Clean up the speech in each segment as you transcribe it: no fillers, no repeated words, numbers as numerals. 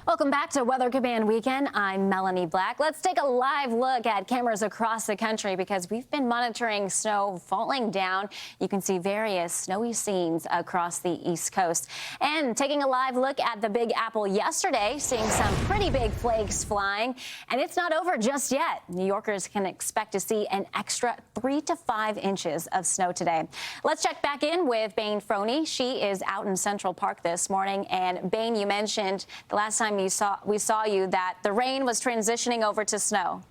Welcome back to Weather Command Weekend. I'm Melanie Black. Let's take a live look at cameras across the country because we've been monitoring snow falling down. You can see various snowy scenes across the East Coast. And taking a live look at the Big Apple yesterday, seeing some pretty big flakes flying. And it's not over just yet. New Yorkers can expect to see an extra 3 to 5 inches of snow today. Let's check back in with Bayne Froney. She is out in Central Park this morning. And Bayne, you mentioned the last time we saw you that the rain was transitioning over to snow.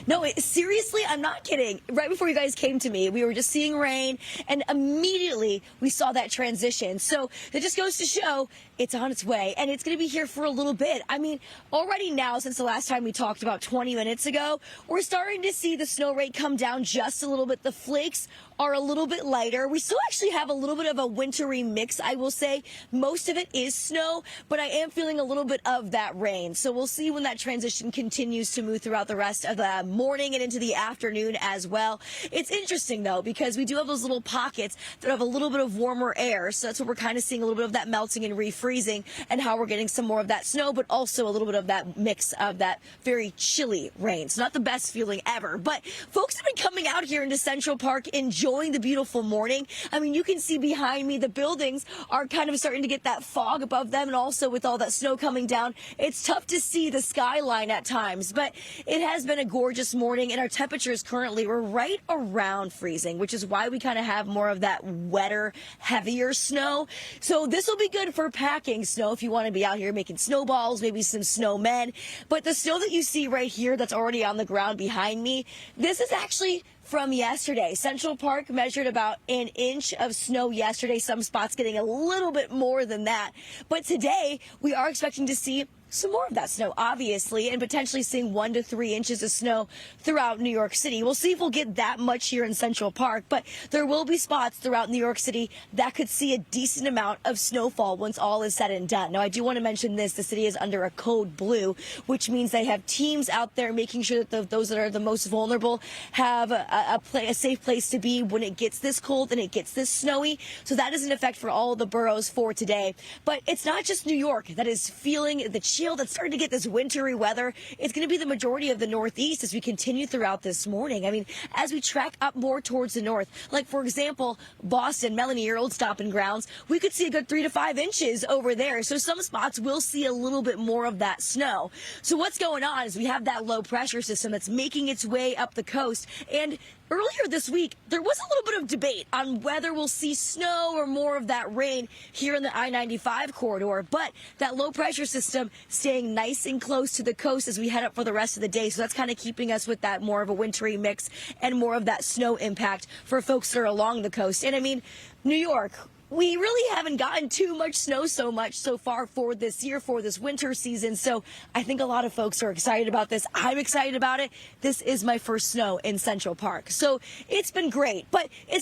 No, seriously, I'm not kidding. Right before you guys came to me, we were just seeing rain, and immediately we saw that transition. So it just goes to show it's on its way, and it's going to be here for a little bit. I mean, already now, since the last time we talked about 20 minutes ago, we're starting to see the snow rate come down just a little bit. The flakes are a little bit lighter. We still actually have a little bit of a wintry mix, I will say. Most of it is snow, but I am feeling a little bit of that rain. So we'll see when that transition continues to move throughout the rest of the morning and into the afternoon as well. It's interesting, though, because we do have those little pockets that have a little bit of warmer air. So that's what we're kind of seeing, a little bit of that melting and refreezing, and how we're getting some more of that snow, but also a little bit of that mix of that very chilly rain. It's not the best feeling ever, but folks have been coming out here into Central Park enjoying the beautiful morning. I mean, you can see behind me, the buildings are kind of starting to get that fog above them, and also with all that snow coming down, it's tough to see the skyline at times, but it has been a gorgeous morning, and our temperatures currently were right around freezing, which is why we kind of have more of that wetter, heavier snow. So this will be good for packing snow if you want to be out here making snowballs, maybe some snowmen. But the snow that you see right here that's already on the ground behind me, this is actually from yesterday. Central Park measured about an inch of snow yesterday, some spots getting a little bit more than that. But today, we are expecting to see some more of that snow, obviously, and potentially seeing 1 to 3 inches of snow throughout New York City. We'll see if we'll get that much here in Central Park, but there will be spots throughout New York City that could see a decent amount of snowfall once all is said and done. Now, I do want to mention this. The city is under a code blue, which means they have teams out there making sure that those that are the most vulnerable have a safe place to be when it gets this cold and it gets this snowy. So that is in effect for all of the boroughs for today. But it's not just New York that is feeling the chill that's starting to get this wintry weather. It's going to be the majority of the Northeast as we continue throughout this morning. I mean, as we track up more towards the north, like, for example, Boston, Melanie, your old stomping grounds, we could see a good 3 to 5 inches over there. So some spots will see a little bit more of that snow. So what's going on is we have that low pressure system that's making its way up the coast. And earlier this week, there was a little bit of debate on whether we'll see snow or more of that rain here in the I-95 corridor, but that low pressure system staying nice and close to the coast as we head up for the rest of the day. So that's kind of keeping us with that more of a wintry mix and more of that snow impact for folks that are along the coast. And I mean, New York, we really haven't gotten too much snow so far for this year, for this winter season. So I think a lot of folks are excited about this. I'm excited about it. This is my first snow in Central Park. So it's been great, but it's not